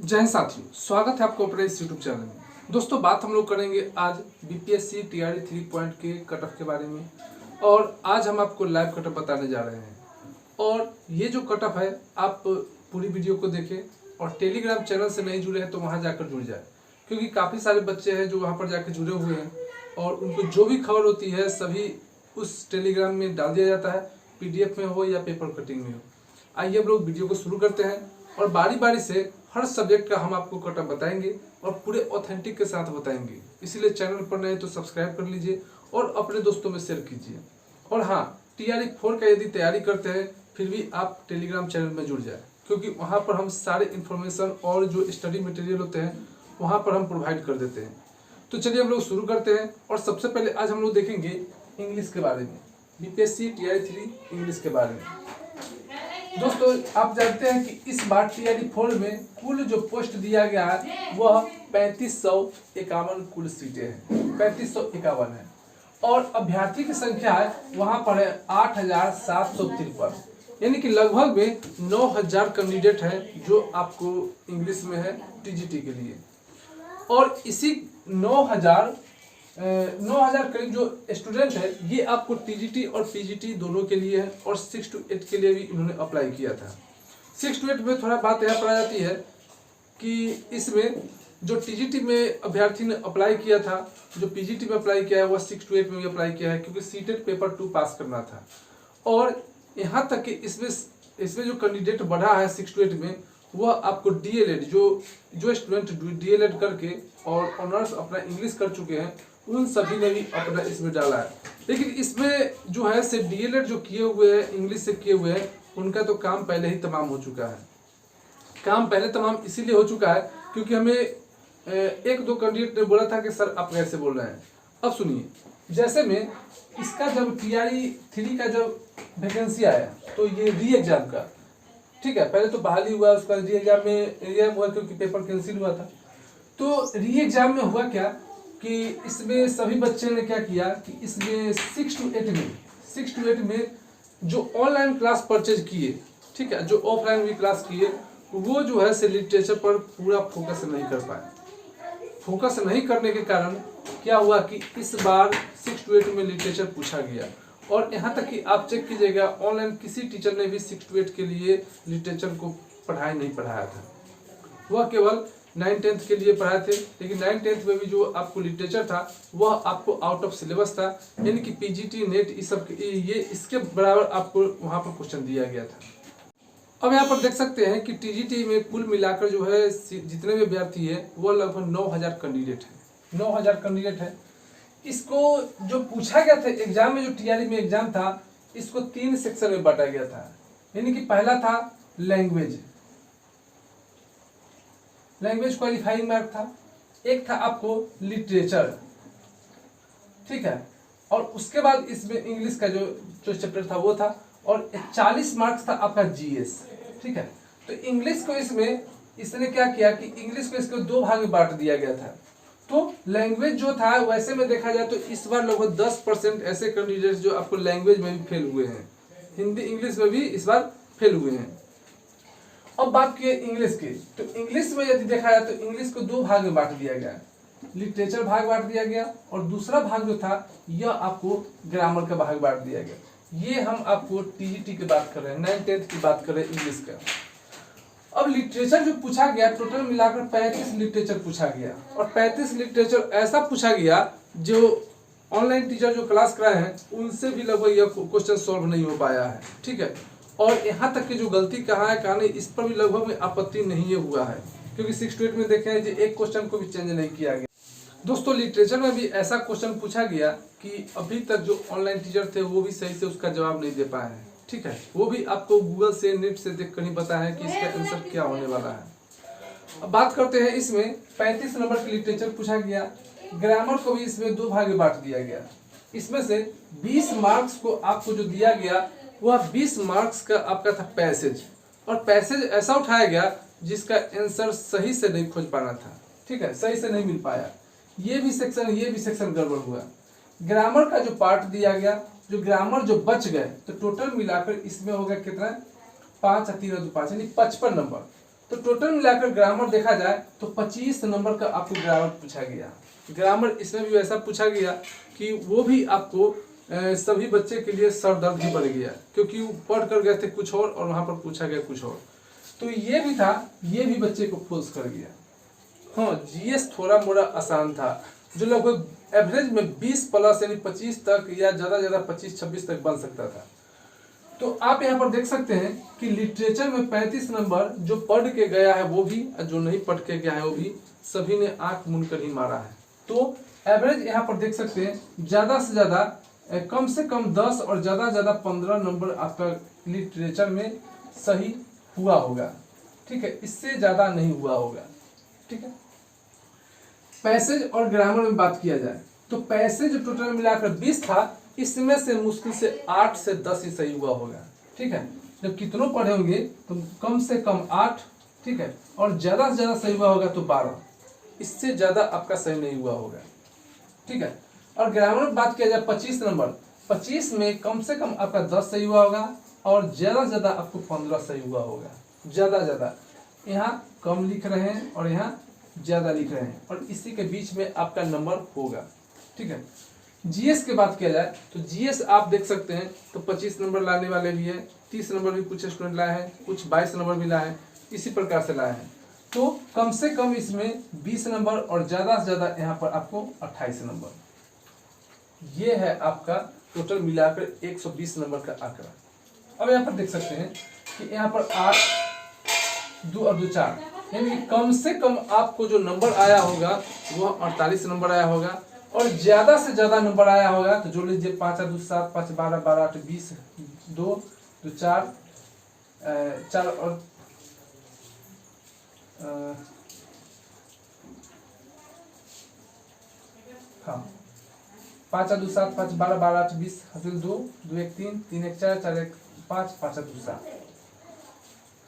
जय हिंद साथियों, स्वागत है आपको अपने इस यूट्यूब चैनल में। दोस्तों, बात हम लोग करेंगे आज बीपीएससी टीआरई 3 पॉइंट के कट ऑफ के बारे में। और आज हम आपको लाइव कट ऑफ बताने जा रहे हैं। और ये जो कट ऑफ है, आप पूरी वीडियो को देखें और टेलीग्राम चैनल से नहीं जुड़े हैं तो वहाँ जाकर जुड़ जाए, क्योंकि काफ़ी सारे बच्चे हैं जो वहाँ पर जाकर जुड़े हुए हैं और उनको जो भी खबर होती है सभी उस टेलीग्राम में डाल दिया जाता है, पीडीएफ में हो या पेपर कटिंग में हो। आइए हम लोग वीडियो को शुरू करते हैं और बारी बारी से हर सब्जेक्ट का हम आपको कट ऑफ बताएंगे और पूरे ऑथेंटिक के साथ बताएंगे। इसीलिए चैनल पर नए तो सब्सक्राइब कर लीजिए और अपने दोस्तों में शेयर कीजिए। और हाँ, टीआरई 4 का यदि तैयारी करते हैं फिर भी आप टेलीग्राम चैनल में जुड़ जाए, क्योंकि वहाँ पर हम सारे इन्फॉर्मेशन और जो स्टडी मटेरियल होते हैं वहाँ पर हम प्रोवाइड कर देते हैं। तो चलिए हम लोग शुरू करते हैं। और सबसे पहले आज हम लोग देखेंगे इंग्लिश के बारे में, बीपीएससी टीआरई 3 इंग्लिश के बारे में। दोस्तों, आप जानते हैं कि इस बार टीआरई 4 में कुल जो पोस्ट दिया गया है वह 3551 कुल सीटें हैं, 3551 है। और अभ्यर्थी की संख्या है वहां पर है 8753, यानी कि लगभग में 9000 कैंडिडेट है जो आपको इंग्लिश में है टीजीटी के लिए। और इसी 9000 करीब जो स्टूडेंट है ये आपको टीजीटी और पीजीटी दोनों के लिए है और 6 to 8 के लिए भी इन्होंने अप्लाई किया था। 6 to 8 में थोड़ा बात यहाँ पर आ जाती है कि इसमें जो टीजीटी में अभ्यर्थी ने अप्लाई किया था, जो पीजीटी में अप्लाई किया है वह 6 to 8 में भी अप्लाई किया है, क्योंकि सीटेट पेपर 2 पास करना था। और यहाँ तक कि इसमें जो कैंडिडेट बढ़ा है 6 to 8 में, वह आपको डीएलएड जो स्टूडेंट डीएलएड करके और ऑनर्स अपना इंग्लिश कर चुके हैं उन सभी ने भी अपना इसमें डाला है। लेकिन इसमें जो है से डीएलएड जो किए हुए हैं इंग्लिश से किए हुए हैं उनका तो काम पहले ही तमाम हो चुका है। काम पहले तमाम इसीलिए हो चुका है क्योंकि हमें एक दो कैंडिडेट ने बोला था कि सर आप कैसे बोल रहे हैं। अब सुनिए, जैसे में इसका जब टीआरई 3 का जब वैकेंसी आया तो ये री एग्जाम का, ठीक है, पहले तो बहाली हुआ, उसका री एग्जाम में हुआ क्योंकि पेपर कैंसिल हुआ था। तो री एग्जाम में हुआ क्या कि इसमें सभी बच्चे ने क्या किया कि इसमें 6 to 8 में जो ऑनलाइन क्लास परचेज किए, ठीक है, जो ऑफलाइन भी क्लास किए, वो जो है से लिटरेचर पर पूरा फोकस नहीं कर पाए। फोकस नहीं करने के कारण क्या हुआ कि इस बार 6 to 8 में लिटरेचर पूछा गया। और यहाँ तक कि आप चेक कीजिएगा, ऑनलाइन किसी टीचर ने भी 6 to 8 के लिए लिटरेचर को नहीं पढ़ाया था। वह केवल 9th-10th के लिए पढ़ाए थे, लेकिन 9th-10th में भी जो आपको लिटरेचर था वह आपको आउट ऑफ सिलेबस था, यानी कि पीजीटी नेट इस सब ये इसके बराबर आपको वहाँ पर क्वेश्चन दिया गया था। अब यहाँ पर देख सकते हैं कि टीजीटी में कुल मिलाकर जो है जितने भी अभ्यर्थी है वो लगभग 9000 कैंडिडेट है, 9000 कैंडिडेट है। इसको जो पूछा गया था एग्जाम में, जो टीआरई में एग्जाम था, इसको 3 सेक्शन में बांटा गया था। यानी कि पहला था लैंग्वेज क्वालिफाइंग मार्क था, एक था आपको लिटरेचर, ठीक है, और उसके बाद इसमें इंग्लिश का जो चैप्टर था वो था, और 40 मार्क्स था आपका जीएस, ठीक है। तो इंग्लिश को इसने क्या किया कि इंग्लिश को इसको 2 भाग में बांट दिया गया था। तो लैंग्वेज जो था वैसे में देखा जाए तो इस बार लगभग 10% ऐसे कैंडिडेट्स जो आपको लैंग्वेज में भी फेल हुए हैं, हिंदी इंग्लिश में भी इस बार फेल हुए हैं। अब बात की इंग्लिश की, तो इंग्लिश में यदि देखा जाए तो इंग्लिश को 2 भाग में बांट दिया गया, लिटरेचर भाग बांट दिया गया और दूसरा भाग जो था यह आपको ग्रामर का भाग बांट दिया गया। ये हम आपको टीजीटी की बात कर रहे हैं, 9th-10th की बात कर रहे हैं इंग्लिश का। अब लिटरेचर जो पूछा गया, टोटल मिलाकर 35 लिटरेचर पूछा गया, और 35 लिटरेचर ऐसा पूछा गया जो ऑनलाइन टीचर जो क्लास कराए हैं उनसे भी लगभग यह क्वेश्चन सॉल्व नहीं हो पाया है, ठीक है। और यहाँ तक कि जो गलती कहाँ है कहाँ नहीं, इस पर भी लगभग में आपत्ति नहीं हुआ है, क्योंकि 6 to 8 में देखें कि एक क्वेश्चन को भी चेंज नहीं किया गया। दोस्तों, लिटरेचर में भी ऐसा क्वेश्चन पूछा गया कि अभी तक जो ऑनलाइन टीचर थे वो भी सही से उसका जवाब नहीं दे पाए हैं, ठीक है। वो भी आपको गूगल से नेट से देख कर ही पता है कि इसका आंसर क्या होने वाला है। अब बात करते हैं, इसमें 35 नंबर की लिटरेचर पूछा गया। ग्रामर को भी इसमें 2 भाग में बांट दिया गया। इसमें से 20 मार्क्स को आपको जो दिया गया वह 20 मार्क्स का आपका था पैसेज, और पैसेज ऐसा उठाया गया जिसका आंसर सही से नहीं खोज पाना था, ठीक है, सही से नहीं मिल पाया। ये भी सेक्शन गड़बड़ हुआ। ग्रामर का जो पार्ट दिया गया, जो ग्रामर जो बच गए, तो टोटल मिलाकर इसमें हो गया कितना, 5 और 3 और 2 5 यानी 55 नंबर। तो टोटल मिलाकर ग्रामर देखा जाए तो 25 नंबर का आपको ग्रामर पूछा गया। ग्रामर इसमें भी वैसा पूछा गया कि वो भी आपको सभी बच्चे के लिए सर दर्द ही पड़ गया, क्योंकि वो पढ़ कर गए थे कुछ और वहां पर पूछा गया कुछ और। तो ये भी था, ये भी बच्चे को फोर्स कर गया। हाँ, जीएस थोड़ा मोड़ा आसान था, जो लगभग एवरेज में 20 प्लस यानी 25 तक या ज़्यादा 25-26 तक बन सकता था। तो आप यहाँ पर देख सकते हैं कि लिटरेचर में 35 नंबर जो पढ़ के गया है वो भी, जो नहीं पढ़ के गया है वो भी, सभी ने आंख मूंद कर ही मारा है। तो एवरेज यहाँ पर देख सकते हैं ज़्यादा से ज़्यादा कम से कम 10 और ज़्यादा से ज़्यादा 15 नंबर आपका लिटरेचर में सही हुआ होगा। ठीक है, इससे ज़्यादा नहीं हुआ होगा। ठीक है, पैसेज और ग्रामर में बात किया जाए तो पैसेज टोटल मिलाकर 20 था, इसमें से मुश्किल से 8 से 10 ही सही हुआ होगा। ठीक है, जब कितनों पढ़े होंगे तो कम से कम 8, ठीक है, और ज़्यादा से ज़्यादा सही हुआ होगा तो 12, इससे ज़्यादा आपका सही नहीं हुआ होगा। ठीक है, और ग्रामर में बात किया जाए 25 नंबर, 25 में कम से कम आपका 10 सही हुआ होगा और ज़्यादा से ज़्यादा आपको 15 सही हुआ होगा। ज़्यादा ज़्यादा यहाँ कम लिख रहे हैं और यहाँ ज़्यादा लिख रहे हैं, और इसी के बीच में आपका नंबर होगा। ठीक है, जीएस की बात किया जाए तो जीएस आप देख सकते हैं तो 25 नंबर लाने वाले भी है, 30 नंबर भी कुछ स्टूडेंट लाए हैं, कुछ 22 नंबर भी लाए हैं, इसी प्रकार से लाए हैं। तो कम से कम इसमें 20 नंबर और ज़्यादा से ज़्यादा यहाँ पर आपको 28 नंबर, ये है आपका टोटल मिलाकर 120 नंबर का आंकड़ा। अब यहाँ पर देख सकते हैं कि यहाँ पर 8, 2 और 2 4, यानी कम से कम आपको जो नंबर आया होगा वह 48 नंबर आया होगा, और ज़्यादा से ज़्यादा नंबर आया होगा तो जोड़ लीजिए 5 और 2 7, 5 12, 12 8 20, 2 2 4, 4 और हाँ 5 और 2 7, 5 12, 12 8 20, हासिल 2 2 1 3, 3 1 4, 4 1 5, 5 और 2 7।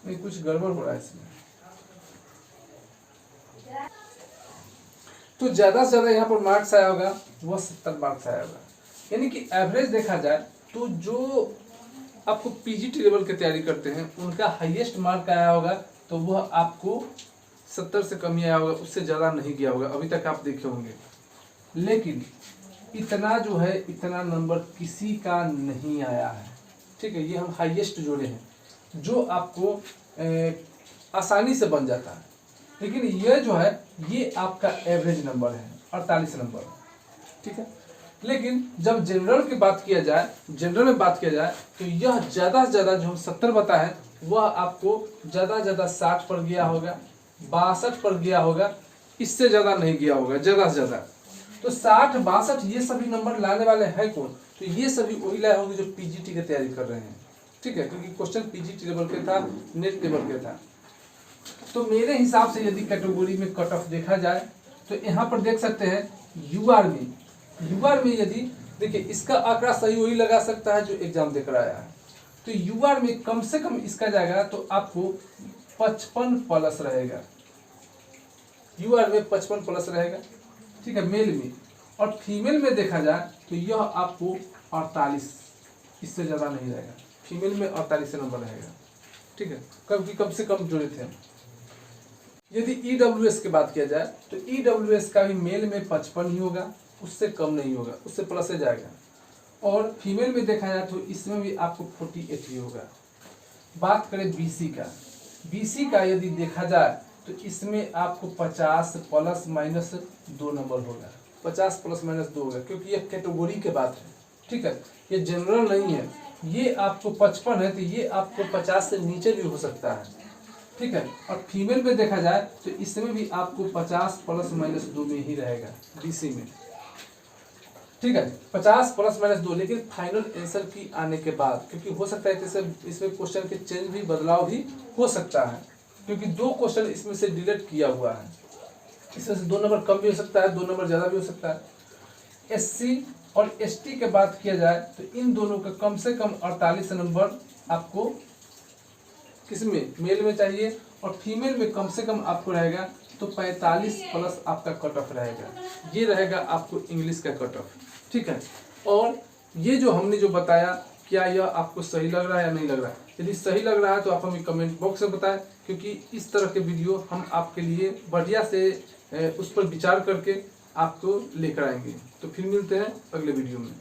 नहीं, कुछ गड़बड़ हो रहा है इसमें। तो ज़्यादा से ज़्यादा यहाँ पर मार्क्स आया होगा वह 70 मार्क्स आया होगा, यानी कि एवरेज देखा जाए तो जो आपको पीजीटी लेवल की तैयारी करते हैं उनका हाईएस्ट मार्क आया होगा तो वह आपको 70 से कम ही आया होगा, उससे ज़्यादा नहीं गया होगा अभी तक आप देखे होंगे। लेकिन इतना जो है, इतना नंबर किसी का नहीं आया है। ठीक है, ये हम हाईएस्ट जोड़े हैं जो आपको आसानी से बन जाता है, लेकिन यह जो है ये आपका एवरेज नंबर है 48 नंबर। ठीक है, लेकिन जब जनरल की बात किया जाए, जनरल में बात किया जाए तो यह ज़्यादा से ज़्यादा जो हम 70 बताएं वह आपको ज़्यादा से ज़्यादा 60 पर गया होगा, 62 पर गया होगा, इससे ज़्यादा नहीं गया होगा ज़्यादा से ज़्यादा। तो 60 62 ये सभी नंबर लाने वाले हैं कौन? तो ये सभी वही लाए होंगे जो पीजीटी की तैयारी कर रहे हैं। ठीक है, क्योंकि क्वेश्चन पीजीटी लेवल के था, नेट लेवल के था। तो मेरे हिसाब से यदि कैटेगरी में कट ऑफ देखा जाए तो यहाँ पर देख सकते हैं यूआर में यदि देखिए इसका आंकड़ा सही वही लगा सकता है जो एग्जाम देकर आया है। तो यूआर में कम से कम इसका जाएगा तो आपको 55 प्लस रहेगा, यूआर में 55 प्लस रहेगा। ठीक है, मेल में, और फीमेल में देखा जाए तो यह आपको 48, इससे ज़्यादा नहीं रहेगा। फीमेल में 48 नंबर रहेगा। ठीक है, कम से कम जोड़े थे हम। यदि ईडब्ल्यूएस की बात किया जाए तो ईडब्ल्यूएस का भी मेल में 55 ही होगा, उससे कम नहीं होगा, उससे प्लस से जाएगा। और फीमेल में देखा जाए तो इसमें भी आपको 48 ही होगा। बात करें बीसी का यदि देखा जाए तो इसमें आपको 50 प्लस माइनस 2 नंबर होगा, 50 प्लस माइनस 2 होगा, क्योंकि ये कैटेगरी के बात है। ठीक है, ये जनरल नहीं है। ये आपको 55 है तो ये आपको 50 से नीचे भी हो सकता है। ठीक है, और फीमेल में देखा जाए तो इसमें भी आपको 50 प्लस माइनस 2 में ही रहेगा बीसी में। ठीक है, 50 प्लस माइनस 2, लेकिन फाइनल आंसर की आने के बाद, क्योंकि हो सकता है जैसे इसमें क्वेश्चन के चेंज भी, बदलाव भी हो सकता है, क्योंकि 2 क्वेश्चन इसमें से डिलीट किया हुआ है। इसमें से 2 नंबर कम भी हो सकता है, 2 नंबर ज़्यादा भी हो सकता है। एससी और एसटी के बात किया जाए तो इन दोनों का कम से कम 48 नंबर आपको किसमें, मेल में चाहिए, और फीमेल में कम से कम आपको रहेगा तो 45 प्लस आपका कट ऑफ रहेगा। ये रहेगा आपको इंग्लिश का कट ऑफ। ठीक है, और ये जो हमने जो बताया क्या यह आपको सही लग रहा है या नहीं लग रहा है? यदि सही लग रहा है तो आप हमें कमेंट बॉक्स में बताएं, क्योंकि इस तरह के वीडियो हम आपके लिए बढ़िया से उस पर विचार करके आपको लेकर आएंगे। तो फिर मिलते हैं अगले वीडियो में।